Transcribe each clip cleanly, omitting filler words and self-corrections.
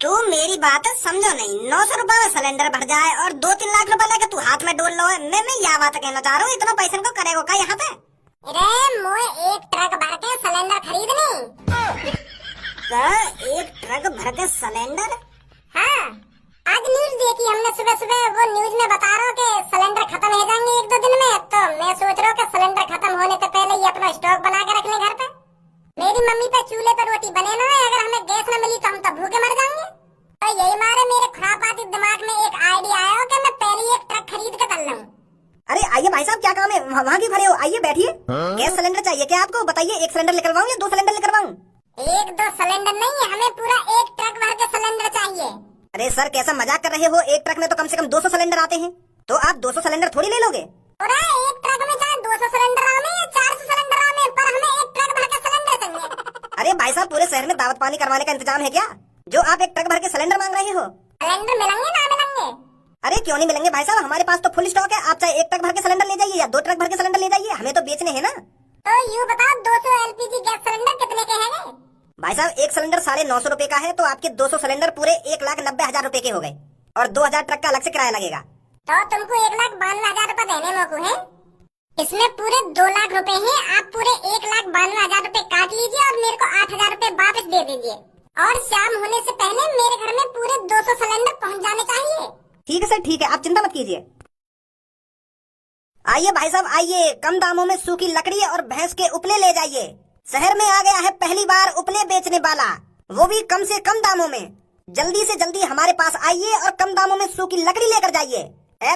तू मेरी बात समझो नहीं। 900 रुपए में सिलेंडर भर जाए और 2-3 लाख रुपए लेके तू हाथ में डोल लो है। मैं यह बात कहना चाह रहा हूँ, इतना पैसे को करेगा का यहाँ पे? अरे मोए एक ट्रक भर के सिलेंडर खरीदनी। एक ट्रक भर के सिलेंडर? हाँ, आज न्यूज देखी हमने सुबह सुबह। वो न्यूज में बता रहा हूँ कि सिलेंडर खत्म हो जाएंगे 1-2 दिन में। तो मैं सोच रहा हूँ कि सिलेंडर खत्म होने से पहले ही अपना स्टॉक बना के रख लें घर पे। मेरी मम्मी पे चूल्हे पर रोटी बने ना है, अगर हमें गैस न मिली तो हम तो भूखे मर जाएंगे। तो यही मारे मेरे खुरापाती दिमाग में एक आइडिया आया हो कि मैं पहले एक ट्रक खरीद के चल लूं। अरे आइए भाई साहब, क्या काम है? वहाँ की खड़े हो, आइए बैठिए। गैस सिलेंडर चाहिए क्या आपको? बताइए, 1 सिलेंडर निकलवाऊं या 2 सिलेंडर निकलवाऊं? 1-2 सिलेंडर नहीं, हमें पूरा एक ट्रक भर के सिलेंडर चाहिए। अरे सर, कैसा मजाक कर रहे हो? एक ट्रक में तो कम से कम 200 सिलेंडर आते हैं, तो आप 200 सिलेंडर थोड़ी ले लोगे? पूरा एक ट्रक में चाहे 200 सिलेंडर आवे या 400 सिलेंडर आवे, पर हमें एक ट्रक भर के सिलेंडर चाहिए। अरे भाई साहब, पूरे शहर में दावत पानी करवाने का इंतजाम है क्या, जो आप एक ट्रक भर के सिलेंडर मांग रहे हो? सिलेंडर मिलेंगे ना मिलेंगे? अरे क्यों नहीं मिलेंगे भाई साहब, हमारे पास तो फुल स्टॉक है। आप चाहे 1 ट्रक भर के सिलेंडर ले जाइए या 2 ट्रक भर के सिलेंडर ले जाइए, हमें तो बेचने हैं ना। तो यूँ बताओ, 200 एलपीजी गैस सिलेंडर कितने के हैं? भाई साहब, एक सिलेंडर 950 रुपए का है, तो आपके 200 सिलेंडर पूरे 1,90,000 रुपए के हो गए, और 2000 ट्रक का अलग से किराया लगेगा। तो तुमको 1,92,000 रुपए देने मोकू है। इसमें पूरे 2 लाख रुपए हैं। आप पूरे 1,92,000 रुपए काट लीजिए और मेरे को 8,000 रुपए वापस दे दीजिए। और शाम होने से पहले मेरे घर में पूरे 200 सिलेंडर पहुंच जाने चाहिए। ठीक है सर, ठीक है, आप चिंता मत कीजिए। आइए भाई साहब, आइए। कम दामों में सूखी लकड़ी और भैंस के उपले ले जाइए। शहर में आ गया है पहली बार उपले बेचने वाला, वो भी कम से कम दामों में। जल्दी से जल्दी हमारे पास आइए और कम दामों में सूखी लकड़ी लेकर जाइए।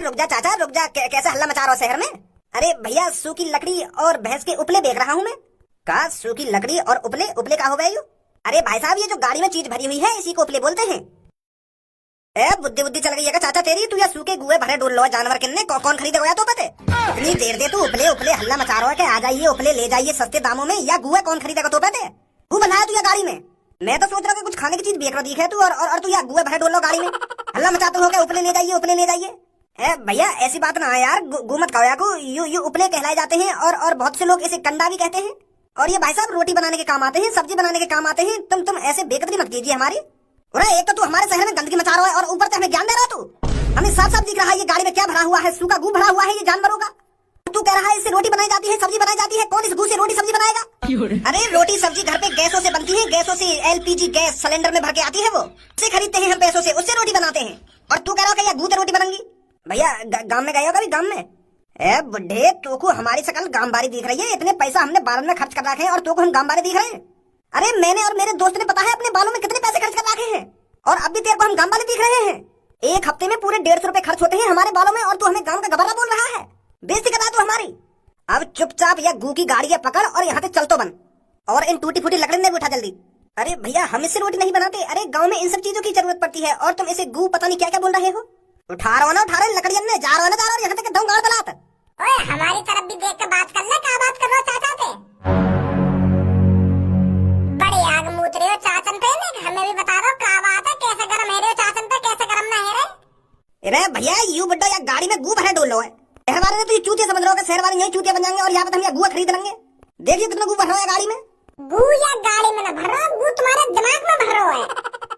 रुक जा चाचा, रुक जा, कैसे हल्ला मचा रहा हो शहर में? अरे भैया, सूखी लकड़ी और भैंस के उपले देख रहा हूँ मैं। कहा सूखी लकड़ी और उपले? उपले का हो गए यू? अरे भाई साहब, ये जो गाड़ी में चीज भरी हुई है, इसी को उपले बोलते हैं। बुद्धि बुद्धि चल गई है चाचा तेरी। तू या सूखे गुए भरे डोल लो जानवर किन्ने कौन खरीदेगा तो पते? इतनी देर दे तू उपले उपले हल्ला मचा रहा है कि आ जाइए उपले ले जाइए सस्ते दामों में, या गुए कौन खरीदेगा तो पते? तू बनाया तू या गाड़ी में? मैं तो सोच रहा हूँ कुछ खाने की चीज बेच रही है तू, और तू या गुए भरे डोल लो गाड़ी में, हल्ला मचाते हो क्या उपले ले जाइए उपले ले जाइए। भैया ऐसी बात ना है यार, गु मत कहो को। यू उपले कहलाए जाते हैं, और बहुत से लोग इसे कंडा भी कहते हैं। और ये भाई साहब रोटी बनाने के काम आते हैं, सब्जी बनाने के काम आते हैं। तुम ऐसे बेकदरी मत कीजिए हमारी। एक तो तू हमारे शहर में गंदगी मचा रहा है और ऊपर से हमें ज्ञान दे रहा तू। हमें साफ साफ दिख रहा है ये गाड़ी में क्या भरा हुआ है, सूखा गू भरा हुआ है ये जानवरों का। तू कह रहा है इससे रोटी बनाई जाती है, सब्जी बनाई जाती है। कौन इस गू से रोटी सब्जी बनाएगा? अरे रोटी सब्जी घर पे गैसों से बनती है, गैसों से एलपीजी गैस सिलेंडर में भर के आती है, वो उससे खरीदते हैं हम पैसों से, उससे रोटी बनाते हैं। और तू कह रहा है गू से रोटी बनेंगी? भैया गाँव में गए हो कभी? गाँव में बुढ़े तो को हमारी शकल गांव-बारी दिख रही है। इतने पैसा हमने बालन में खर्च कर रखे हैं और तो को हम गांव-बारी दिख रहे हैं। अरे मैंने और मेरे दोस्त ने पता है अपने बालों में कितने पैसे खर्च कर रखे हैं, और अब भी तेरे को हम गांव वाले दिख रहे हैं। एक हफ्ते में पूरे 150 रुपए खर्च होते हैं हमारे बालों में, और तू हमें गांव का गबरा बोल रहा है। बेइज्जती कर रहा तू हमारी। अब चुपचाप या गू की गाड़ी पकड़ और यहाँ से चल तो बन, और इन टूटी फूटी लकड़ी में उठा जल्दी। अरे भैया हम इससे रोटी नहीं बनाते। अरे गाँव में इन सब चीजों की जरूरत पड़ती है, और तुम इसे गू पता नहीं क्या क्या बोल रहे हो। उठा रहा हो ना, उठा रहे लकड़ियन में जा रहा हो ना, जा रहा हो यहाँ तक गाँव गलात। ओए हमारी तरफ भी देख के बात कर ले, क्या बात कर रहे हो चाचा पे? बड़ी आग मूत रहे हो चाचन पे, हमें भी बता दो क्या बात है, कैसे गरम है रहे हो चाचन पे, कैसे गरम ना है रे? अरे भैया यू बुड्ढा या गाड़ी में गू भरे डोल लो है। शहर वाले तो ये चूतिया समझ रहे हो, शहर वाले यही चूतिया बन जाएंगे, और यहाँ पे हम यहाँ गुआ खरीद लेंगे। देखिए कितना गू भर रहा है गाड़ी में। गू या गाड़ी में न भर रहा, गू तुम्हारे दिमाग में भर रहा है।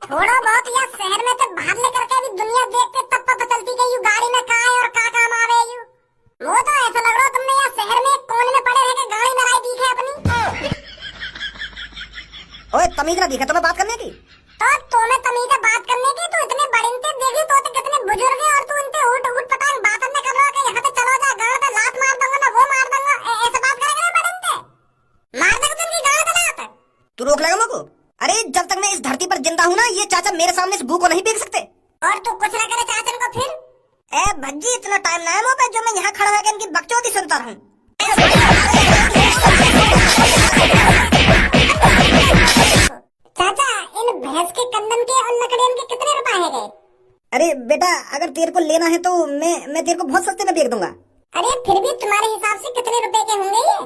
थोड़ा बहुत या शहर में तो बाहर लेकर के भी दुनिया देख के तब पता चलती कि यू गाड़ी में का है और का काम आवे यू। वो तो ऐसा लग रहा है तुमने यहाँ शहर में कोने में पड़े रह के गाड़ी में राई दी है अपनी। ओए तमीज ना दिखे तुम्हें बात करने की? तो तुम्हें तमीज है बात करने की? तू इतने बड़े इनते देखी तो कितने बुजुर्ग है, और तू इनते उठ पटांग बात न कर रहा है कि यहाँ से चलो जा, गाड़ पे लात मार दूंगा ना, वो मार दूंगा। ऐसे बात करेंगे ना बड़े इनते, मार दूंगा तुमकी गाड़ पे लात। तू रोक लेगा मुझको? अरे जब तक मैं इस धरती पर जिंदा हूँ ना, ये चाचा मेरे सामने इस गू को नहीं फेंक सकते। और तू कुछ ना करे चाचन को फिर? भज्जी इतना टाइम ना है मुँह पे जो मैं यहाँ खड़ा होकर इनकी बकचोदी सुनता रहूं। चाचा इन भैंस के कंदन के और लकड़ियन के कितने रुपए है गए? अरे बेटा अगर तेरे को लेना है तो मैं तेरे को बहुत सस्ते में बेच दूंगा। अरे फिर भी तुम्हारे हिसाब से कितने रुपए के होंगे ये?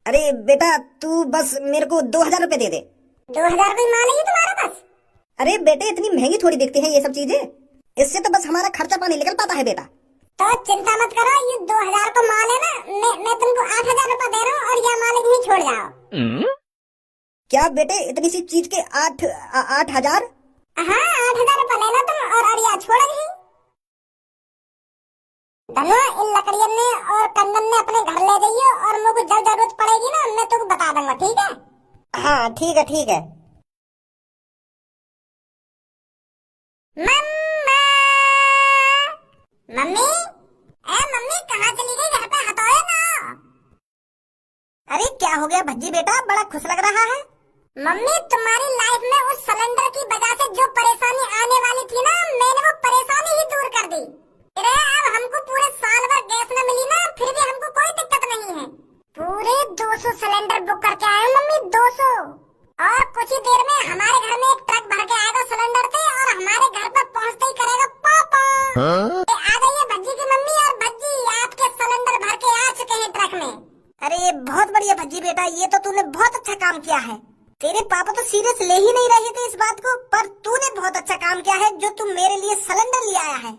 अरे बेटा तू बस मेरे को 2000 रुपए दे दे। 2000 कोई माल है तुम्हारे पास? अरे बेटे इतनी महंगी थोड़ी दिखती है ये सब चीजें, इससे तो बस हमारा खर्चा पानी निकल पाता है बेटा। तो चिंता मत करो, ये 2000 को माल है ना, मैं तुमको 8000 रुपए दे रहा हूँ, और यह माल यहीं छोड़ जाओ। क्या बेटे इतनी सी चीज के 8000? हाँ छोड़ ही। धनुआ इन लकड़ियन ने और कंदन ने अपने घर ले जाइयो और मुझे जब जरूरत पड़ेगी ना मैं तुमको बता दूंगा, ठीक है? हाँ ठीक है ठीक है। मम्मा, मम्मी, मम्मी कहाँ चली गई? घर पे हटाओ ना। अरे क्या हो गया भज्जी बेटा, बड़ा खुश लग रहा है। मम्मी तुम्हारी लाइफ में उस सिलेंडर की वजह से जो परेशानी आने वाली थी ना, मैंने वो परेशानी ही दूर कर दी। अरे अब हमको पूरे साल भर गैस न मिली ना, फिर भी हमको कोई दिक्कत नहीं है। पूरे 200 सिलेंडर बुक करके आए हूँ मम्मी, 200। और कुछ ही देर में हमारे घर में एक ट्रक भर के आएगा सिलेंडर से और हमारे घर पर पहुँचते ही करेगा पापा। आ जाइए भज्जी की मम्मी, और भज्जी आपके सिलेंडर भर के आ चुके हैं ट्रक में। अरे बहुत बढ़िया भज्जी बेटा, ये तो तूने बहुत अच्छा काम किया है। तेरे पापा तो सीरियस ले ही नहीं रहे थे इस बात को, पर तूने बहुत अच्छा काम किया है जो तू मेरे लिए सिलेंडर ले आया है।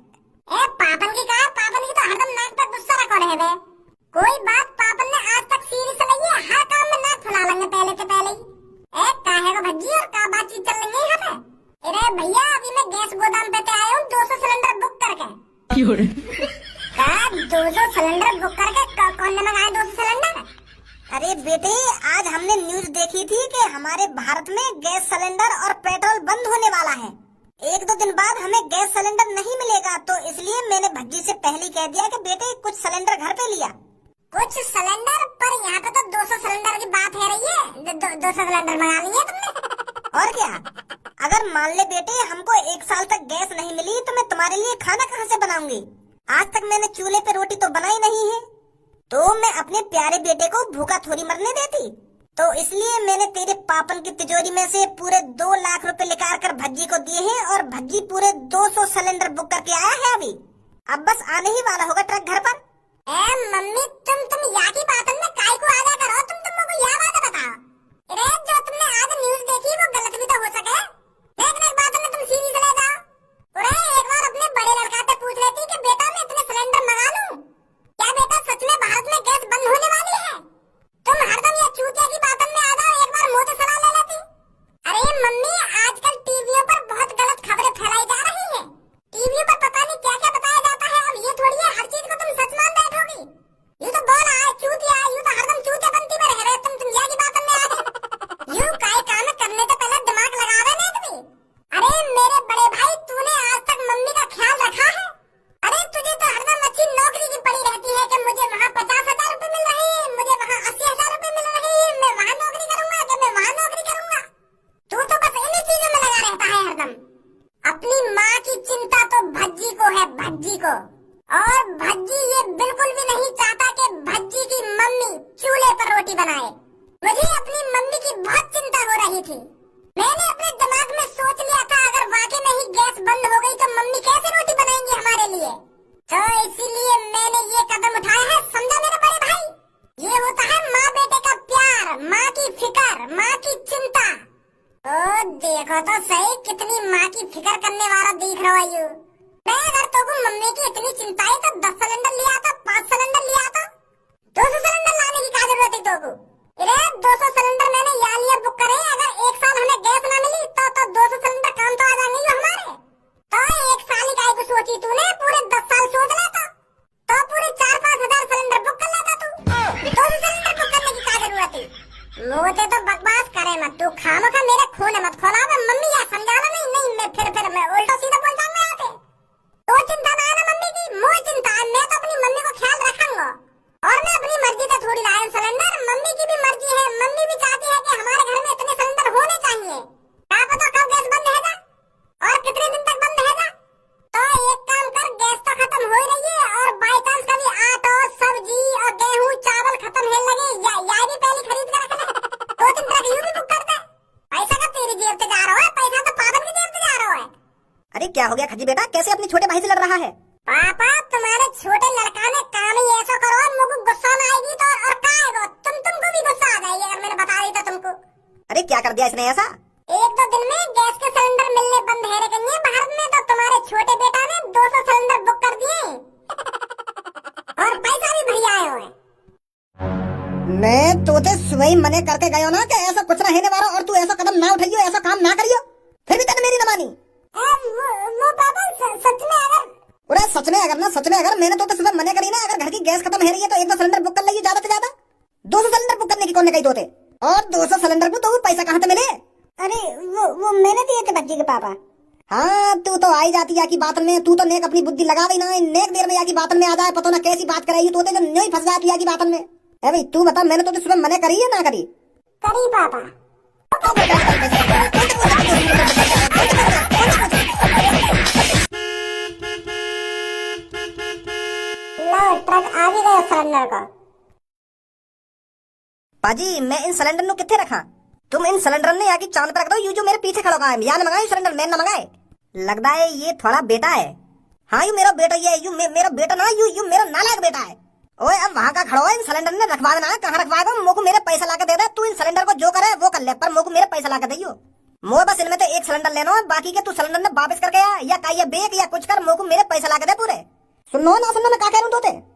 पापन की कहा, पापन की तो हरदम नाक पर गुस्सा रखो रहे थे। कोई बात पापन ने आज तक सीरियस नहीं है, हर काम में नाक फुला लेंगे पहले से पहले ही। काहे को भज्जी और का बातचीत चल रही है यहाँ पे? अरे भैया अभी मैं गैस गोदाम पे आया हूँ 200 सिलेंडर बुक करके। 200 सिलेंडर बुक करके कौन ने मंगाए 200 सिलेंडर? अरे बेटे आज हमने न्यूज देखी थी कि हमारे भारत में गैस सिलेंडर और पेट्रोल बंद होने वाला है। 1-2 दिन बाद हमें गैस सिलेंडर नहीं मिलेगा, तो इसलिए मैंने भज्जी से पहले कह दिया कि बेटे कुछ सिलेंडर घर पे लिया। कुछ सिलेंडर? पर यहाँ पे तो 200 सिलेंडर की बात है रही है। 200 सिलेंडर मंगा लिए तुमने? और क्या, अगर मान ले बेटे हमको 1 साल तक गैस नहीं मिली तो मैं तुम्हारे लिए खाना कहाँ से बनाऊंगी? आज तक मैंने चूल्हे पे रोटी तो बनाई नहीं है, तो मैं अपने प्यारे बेटे को भूखा थोड़ी मरने देती। तो इसलिए मैंने तेरे पापन की तिजोरी में से पूरे 2 लाख रुपए निकाल कर भज्जी को दिए हैं और भज्जी पूरे 200 सिलेंडर बुक करके आया है अभी। अब बस आने ही वाला होगा ट्रक घर पर। मम्मी तुम यहाँ की बातन में काय को आजा करो, तुम मुझे यह बात बताओ। अरे जो तुमने आज न्यूज देखी वो गलत भी तो हो सके, लेकिन एक बात में तुम सीरियस ले जाओ। अरे एक बार अपने बड़े लड़का से पूछ लेती कि बेटा मैं इतने सिलेंडर मंगा लूं, क्या बेटा सच में भारत में गैस बंद होने वाली है? तुम हरदम ये चूतिया की बातन में आ जाओ, एक बार मुंह से सलाह ले लेती। अरे मम्मी आजकल टीवियों पर बहुत गलत खबरें फैलाई जा रही है। टीवी पर पता नहीं क्या क्या बताया जाता है। अब ये थोड़ी है हर चीज को तुम सच मान बैठोगी। यूं तो बोल आए चूतिया, यूं तो हरदम चूतियापंती में रह रहे तुम ये की बातन में आ गए। यूं काय काम करने से पहले दिमाग लगावे नहीं तुम्हें? अरे मेरे बड़े भाई तूने आज तक मम्मी का ख्याल रखा है? अरे तुझे तो हरदम अच्छी नौकरी की पड़ी रहती है कि मुझे वहाँ 50,000 रुपए मिल रहे हैं, मुझे वहाँ 80,000 रुपए मिल रहे हैं, मैं वहाँ नौकरी करूंगा कि मैं वहाँ नौकरी करूंगा। तू तो बस इन्हीं चीजों में लगा रहता है हरदम। अपनी माँ की चिंता तो भज्जी को है, भज्जी को। और भज्जी ये बिल्कुल भी नहीं चाहता कि भज्जी की मम्मी चूल्हे पर रोटी बनाए। मुझे अपनी मम्मी की बहुत चिंता हो रही थी। मैंने अपने दिमाग में सोच लिया था अगर वाकई में ही गैस बंद हो गई तो मम्मी कैसे रोटी बनाएंगी हमारे लिए। तो इसीलिए मैंने ये कदम उठाया है, समझा मेरे बड़े भाई? ये होता है माँ बेटे का प्यार, माँ की फिक्र, माँ की चिंता। ओ देखो तो सही कितनी माँ की फिक्र करने वाला दिख रहा है यू। मैं अगर तो मम्मी की इतनी चिंता है तो 10 सिलेंडर लिया था, 5 सिलेंडर लिया था। 200 सिलेंडर लाने की क्या जरूरत है तो? अरे 200 सिलेंडर मैंने यहाँ लिया बुक करे, अगर 1 साल हमें गैस ना मिली तो 200 सिलेंडर काम तो आ जाएंगे हमारे। तो 1 साल ही काय को सोची तूने, पूरे 10 साल सोच लेता तो पूरे 4-5 हजार सिलेंडर बुक कर लेता तू। 200 सिलेंडर बुक करने की क्या जरूरत है? मुझे तो बकवास करे मत तू, खामखा मेरे खून मत खोला। मम्मी या समझाना नहीं मैं फिर मैं उल्टा सीधा बोल जाऊंगा यहाँ पे। तो चिंता ना है ना मम्मी की, मुझे चिंता है। मैं तो अपनी मम्मी को ख्याल रखूंगा और मैं अपनी मर्जी से थोड़ी लाया सिलेंडर। मम्मी की भी मर्जी है, मम्मी भी चाहती है कि हमारे घर में इतने सिलेंडर होने चाहिए। क्या पता कब गैस बंद रहेगा और कितने दिन तक बंद रहेगा। तो एक काम कर, गैस तो खत्म हो रही है और बाई चांस कभी आटा सब्जी और गेहूँ चावल खत्म है लगे या भी पहले खरीद कर रख ले। 2-3 ट्रक यूं भी बुक कर दे। पैसा का तेरी जेब से जा रहा है, पैसा तो पापन की जेब से जा रहा है। अरे क्या हो गया खजी बेटा, कैसे अपने छोटे भाई से लड़ रहा है? पापा तुम्हारे छोटे लड़का ने काम ही ऐसा करो मुझे गुस्सा ना आएगी तो और का आएगा, तुमको भी गुस्सा आ जाएगी अगर मैंने बता दी तो तुमको। अरे क्या कर दिया इसने ऐसा? 1-2 दिन में गैस के सिलेंडर मिलने बंद है रखेंगे भारत में, तो तुम्हारे छोटे बेटा ने 200 सिलेंडर बुक कर दिए और पैसा भी भरी आए हुए। मैं तोते सुबह ही मने करके गयो ना कि ऐसा कुछ रहने वाला और तू ऐसा कदम ना उठाइयो, ऐसा काम ना करियो, फिर भी तने मेरी न मानी। वो पापा सच अरे सच में अगर मैंने तो सुबह मने करी ना, अगर घर की गैस खत्म है रही है तो एक दो सिलेंडर बुक कर लीजिए, ज्यादा से ज्यादा 200 सिलेंडर बुक करने की कौन ने कही तोते? और 200 सिलेंडर को तो पैसा कहाँ से मिले? अरे वो मैंने दिए थे बच्ची के पापा। हाँ तू तो आई जाती है की बात में, तू तो नेक अपनी बुद्धि लगा दी ना, नेक देर में या की बात में आ जाए, पता ना कैसी बात कराई तोते जो नहीं फंस जाती है की बात में। अरे भाई तू बता, मैंने तो सुबह मने करी है ना करी? करी पापा। लो ट्रक आ भी गया सिलेंडर का। पाजी मैं इन सिलेंडर नु किथे रखा? तुम इन सिलेंडर ने आके चांद पर रख दो, यू जो मेरे पीछे खड़ा है, या न मंगाए सिलेंडर, मैंने न मंगाए। लगता है ये थोड़ा बेटा है। हाँ यू मेरा बेटा, ये यू मेरा बेटा ना, यू मेरा नालायक बेटा है। ओए अब वहाँ का खड़ो है, इन सिलेंडर ने रखवा देना, कहाँ रखवाएगा? मोको मेरे पैसा लाके दे दे, तू इन सिलेंडर को जो करे वो कर ले, पर मोको मेरे पैसा लाके दियो। मो बस इनमें तो एक सिलेंडर लेना है, बाकी के तू सिलेंडर ने वापस करके या का ये बेक या कुछ कर, मोको मेरे पैसा लाके दे पूरे। सुनो ना सुनो, मैं क्या कह रहा हूँ तोते?